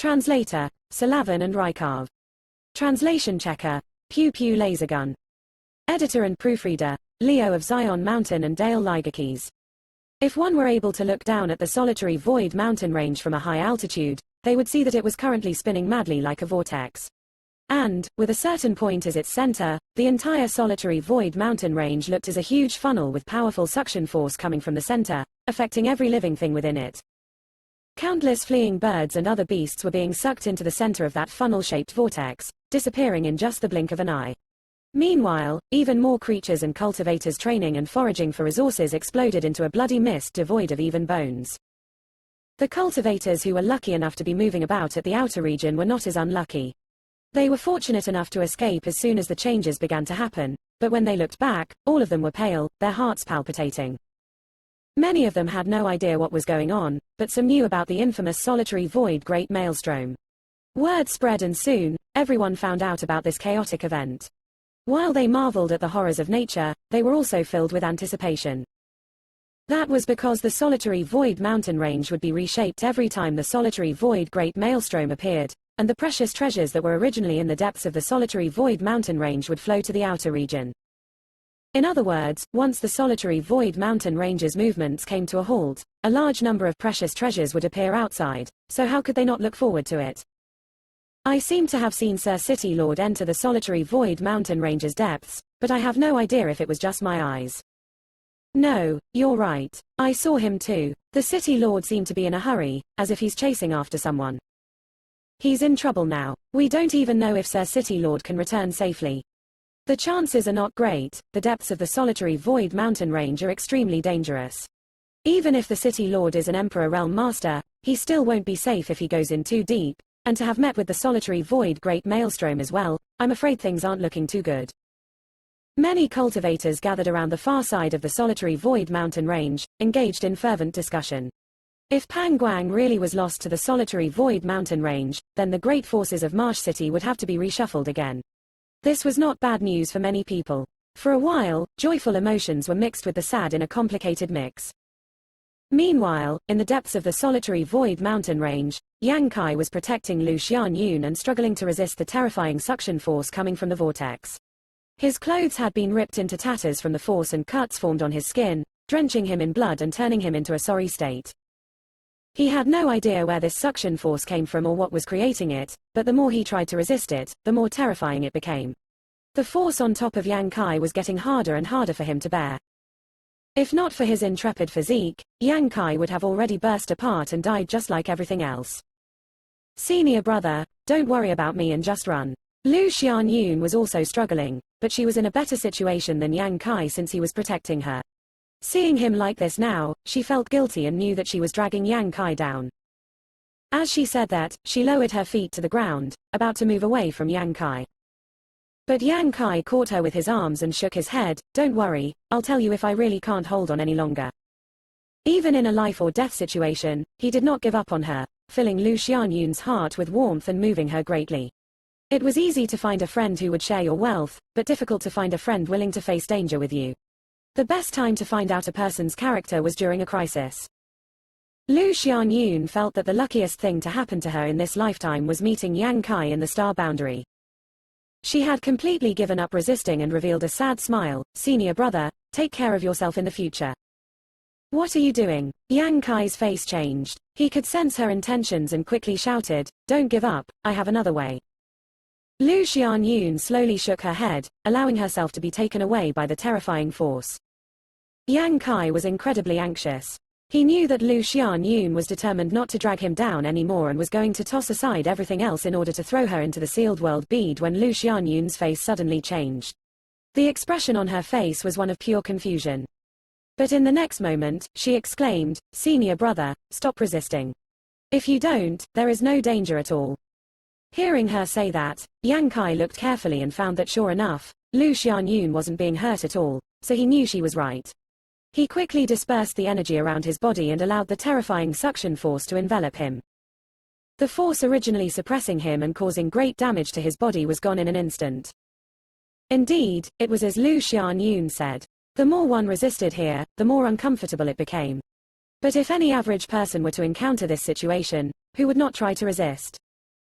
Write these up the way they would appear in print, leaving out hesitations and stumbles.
Translator, Salavin and Rykov. Translation checker, Pew Pew Laser Gun. Editor and proofreader, Leo of Zion Mountain and Dale Ligerkeys. If one were able to look down at the solitary void mountain range from a high altitude, they would see that it was currently spinning madly like a vortex. And, with a certain point as its center, the entire solitary void mountain range looked as a huge funnel with powerful suction force coming from the center, affecting every living thing within it. Countless fleeing birds and other beasts were being sucked into the center of that funnel-shaped vortex, disappearing in just the blink of an eye. Meanwhile, even more creatures and cultivators training and foraging for resources exploded into a bloody mist devoid of even bones. The cultivators who were lucky enough to be moving about at the outer region were not as unlucky. They were fortunate enough to escape as soon as the changes began to happen, but when they looked back, all of them were pale, their hearts palpitating. Many of them had no idea what was going on, but some knew about the infamous solitary void Great Maelstrom. Word spread and soon, everyone found out about this chaotic event. While they marveled at the horrors of nature, they were also filled with anticipation. That was because the solitary void mountain range would be reshaped every time the solitary void Great Maelstrom appeared, and the precious treasures that were originally in the depths of the solitary void mountain range would flow to the outer region. In other words, once the solitary void mountain range's movements came to a halt, a large number of precious treasures would appear outside, so how could they not look forward to it? I seem to have seen Sir City Lord enter the solitary void mountain range's depths, but I have no idea if it was just my eyes. No, you're right. I saw him too. The City Lord seemed to be in a hurry, as if he's chasing after someone. He's in trouble now. We don't even know if Sir City Lord can return safely. The chances are not great. The depths of the solitary void mountain range are extremely dangerous. Even if the City Lord is an Emperor Realm Master, he still won't be safe if he goes in too deep, and to have met with the solitary void Great Maelstrom as well, I'm afraid things aren't looking too good. Many cultivators gathered around the far side of the solitary void mountain range, engaged in fervent discussion. If Pangguang really was lost to the solitary void mountain range, then the great forces of Marsh City would have to be reshuffled again. This was not bad news for many people. For a while, joyful emotions were mixed with the sad in a complicated mix. Meanwhile, in the depths of the solitary void mountain range, Yang Kai was protecting Lu Xianyun and struggling to resist the terrifying suction force coming from the vortex. His clothes had been ripped into tatters from the force and cuts formed on his skin, drenching him in blood and turning him into a sorry state. He had no idea where this suction force came from or what was creating it, but the more he tried to resist it, the more terrifying it became. The force on top of Yang Kai was getting harder and harder for him to bear. If not for his intrepid physique, Yang Kai would have already burst apart and died just like everything else. Senior brother, don't worry about me and just run. Lu Xianyun was also struggling, but she was in a better situation than Yang Kai since he was protecting her. Seeing him like this now, she felt guilty and knew that she was dragging Yang Kai down. As she said that, she lowered her feet to the ground, about to move away from Yang Kai. But Yang Kai caught her with his arms and shook his head. Don't worry, I'll tell you if I really can't hold on any longer. Even in a life or death situation, he did not give up on her, filling Lu Xianyun's heart with warmth and moving her greatly. It was easy to find a friend who would share your wealth, but difficult to find a friend willing to face danger with you. The best time to find out a person's character was during a crisis. Lu Xianyun felt that the luckiest thing to happen to her in this lifetime was meeting Yang Kai in the star boundary. She had completely given up resisting and revealed a sad smile. Senior brother, take care of yourself in the future. What are you doing? Yang Kai's face changed. He could sense her intentions and quickly shouted, don't give up, I have another way. Lu Xianyun slowly shook her head, allowing herself to be taken away by the terrifying force. Yang Kai was incredibly anxious. He knew that Lu Xianyun was determined not to drag him down anymore and was going to toss aside everything else in order to throw her into the sealed world bead when Lu Xianyun's face suddenly changed. The expression on her face was one of pure confusion. But in the next moment, she exclaimed, Senior brother, stop resisting. If you don't, there is no danger at all. Hearing her say that, Yang Kai looked carefully and found that sure enough, Lu Xianyun wasn't being hurt at all, so he knew she was right. He quickly dispersed the energy around his body and allowed the terrifying suction force to envelop him. The force originally suppressing him and causing great damage to his body was gone in an instant. Indeed, it was as Lu Xianyun said. The more one resisted here, the more uncomfortable it became. But if any average person were to encounter this situation, who would not try to resist?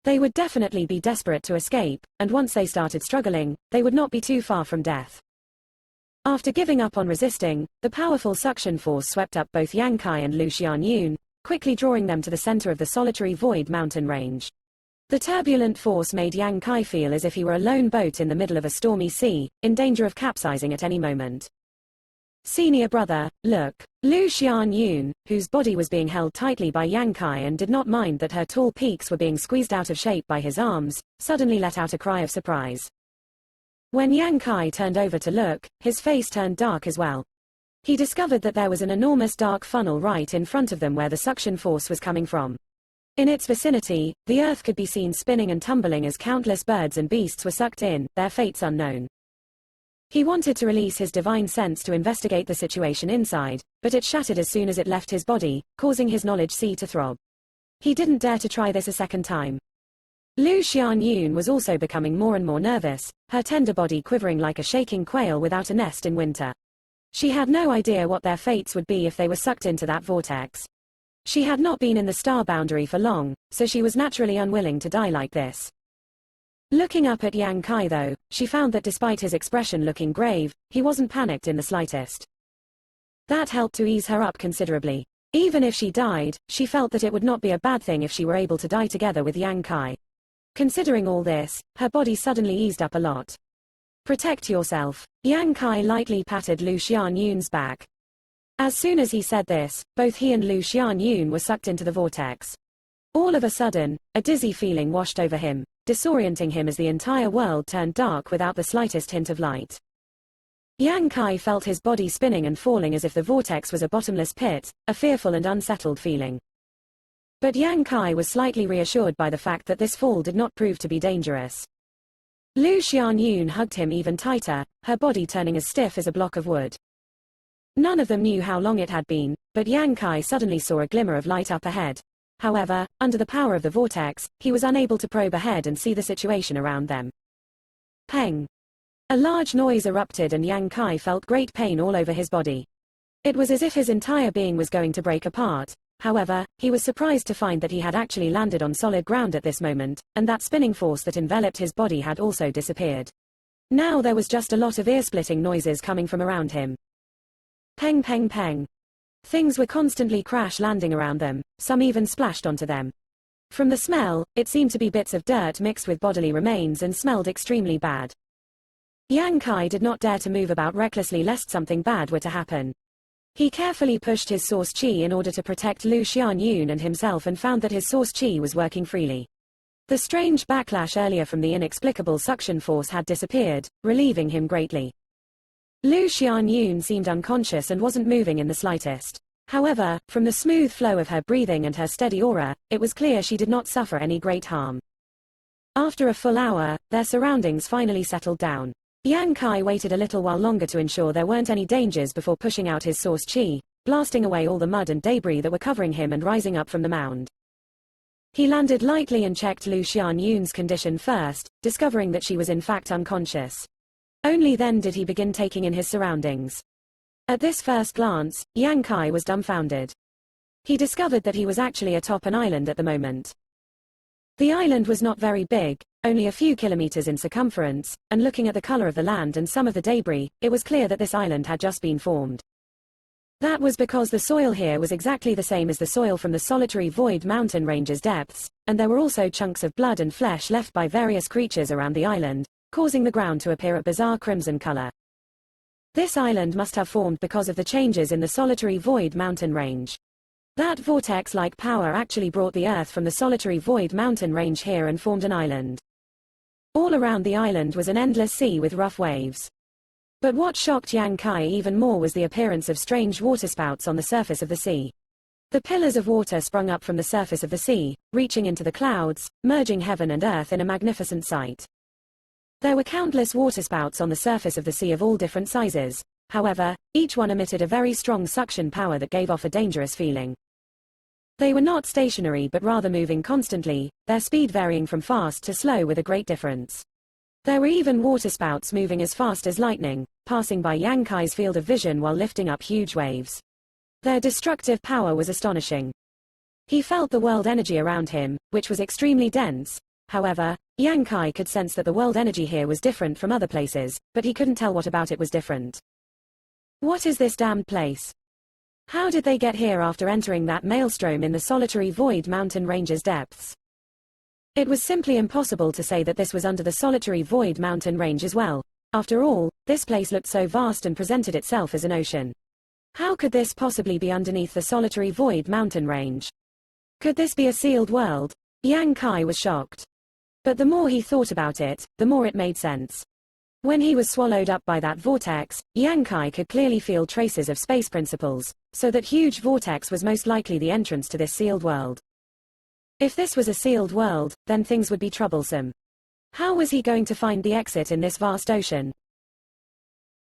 They would definitely be desperate to escape, and once they started struggling, they would not be too far from death. After giving up on resisting, the powerful suction force swept up both Yang Kai and Lu Xianyun, quickly drawing them to the center of the solitary void mountain range. The turbulent force made Yang Kai feel as if he were a lone boat in the middle of a stormy sea, in danger of capsizing at any moment. Senior brother, look. Lu Xianyun, whose body was being held tightly by Yang Kai and did not mind that her tall peaks were being squeezed out of shape by his arms, suddenly let out a cry of surprise. When Yang Kai turned over to look, his face turned dark as well. He discovered that there was an enormous dark funnel right in front of them where the suction force was coming from. In its vicinity, the earth could be seen spinning and tumbling as countless birds and beasts were sucked in, their fates unknown. He wanted to release his divine sense to investigate the situation inside, but it shattered as soon as it left his body, causing his knowledge sea to throb. He didn't dare to try this a second time. Lu Xianyun was also becoming more and more nervous, her tender body quivering like a shaking quail without a nest in winter. She had no idea what their fates would be if they were sucked into that vortex. She had not been in the star boundary for long, so she was naturally unwilling to die like this. Looking up at Yang Kai though, she found that despite his expression looking grave, he wasn't panicked in the slightest. That helped to ease her up considerably. Even if she died, she felt that it would not be a bad thing if she were able to die together with Yang Kai. Considering all this, her body suddenly eased up a lot. Protect yourself. Yang Kai lightly patted Lu Xianyun's back. As soon as he said this, both he and Lu Xianyun were sucked into the vortex. All of a sudden, a dizzy feeling washed over him, disorienting him as the entire world turned dark without the slightest hint of light. Yang Kai felt his body spinning and falling as if the vortex was a bottomless pit, a fearful and unsettled feeling. But Yang Kai was slightly reassured by the fact that this fall did not prove to be dangerous. Lu Xianyun hugged him even tighter, her body turning as stiff as a block of wood. None of them knew how long it had been, but Yang Kai suddenly saw a glimmer of light up ahead. However, under the power of the vortex, he was unable to probe ahead and see the situation around them. Peng! A large noise erupted and Yang Kai felt great pain all over his body. It was as if his entire being was going to break apart. However, he was surprised to find that he had actually landed on solid ground at this moment, and that spinning force that enveloped his body had also disappeared. Now there was just a lot of ear-splitting noises coming from around him. Peng peng peng. Things were constantly crash-landing around them, some even splashed onto them. From the smell, it seemed to be bits of dirt mixed with bodily remains and smelled extremely bad. Yang Kai did not dare to move about recklessly lest something bad were to happen. He carefully pushed his source chi in order to protect Lu Xianyun and himself and found that his source chi was working freely. The strange backlash earlier from the inexplicable suction force had disappeared, relieving him greatly. Lu Xianyun seemed unconscious and wasn't moving in the slightest. However, from the smooth flow of her breathing and her steady aura, it was clear she did not suffer any great harm. After a full hour, their surroundings finally settled down. Yang Kai waited a little while longer to ensure there weren't any dangers before pushing out his source chi, blasting away all the mud and debris that were covering him and rising up from the mound. He landed lightly and checked Lu Xianyun's condition first, discovering that she was in fact unconscious. Only then did he begin taking in his surroundings. At this first glance, Yang Kai was dumbfounded. He discovered that he was actually atop an island at the moment. The island was not very big, only a few kilometers in circumference, and looking at the color of the land and some of the debris, it was clear that this island had just been formed. That was because the soil here was exactly the same as the soil from the solitary void mountain range's depths, and there were also chunks of blood and flesh left by various creatures around the island, causing the ground to appear a bizarre crimson color. This island must have formed because of the changes in the solitary void mountain range. That vortex-like power actually brought the earth from the solitary void mountain range here and formed an island. All around the island was an endless sea with rough waves. But what shocked Yang Kai even more was the appearance of strange waterspouts on the surface of the sea. The pillars of water sprung up from the surface of the sea, reaching into the clouds, merging heaven and earth in a magnificent sight. There were countless waterspouts on the surface of the sea of all different sizes. However, each one emitted a very strong suction power that gave off a dangerous feeling. They were not stationary but rather moving constantly, their speed varying from fast to slow with a great difference. There were even waterspouts moving as fast as lightning, passing by Yang Kai's field of vision while lifting up huge waves. Their destructive power was astonishing. He felt the world energy around him, which was extremely dense, However, Yang Kai could sense that the world energy here was different from other places, but he couldn't tell what about it was different. What is this damned place? How did they get here after entering that maelstrom in the solitary void mountain range's depths? It was simply impossible to say that this was under the solitary void mountain range as well. After all, this place looked so vast and presented itself as an ocean. How could this possibly be underneath the solitary void mountain range? Could this be a sealed world? Yang Kai was shocked. But the more he thought about it, the more it made sense. When he was swallowed up by that vortex, Yang Kai could clearly feel traces of space principles, so that huge vortex was most likely the entrance to this sealed world. If this was a sealed world, then things would be troublesome. How was he going to find the exit in this vast ocean?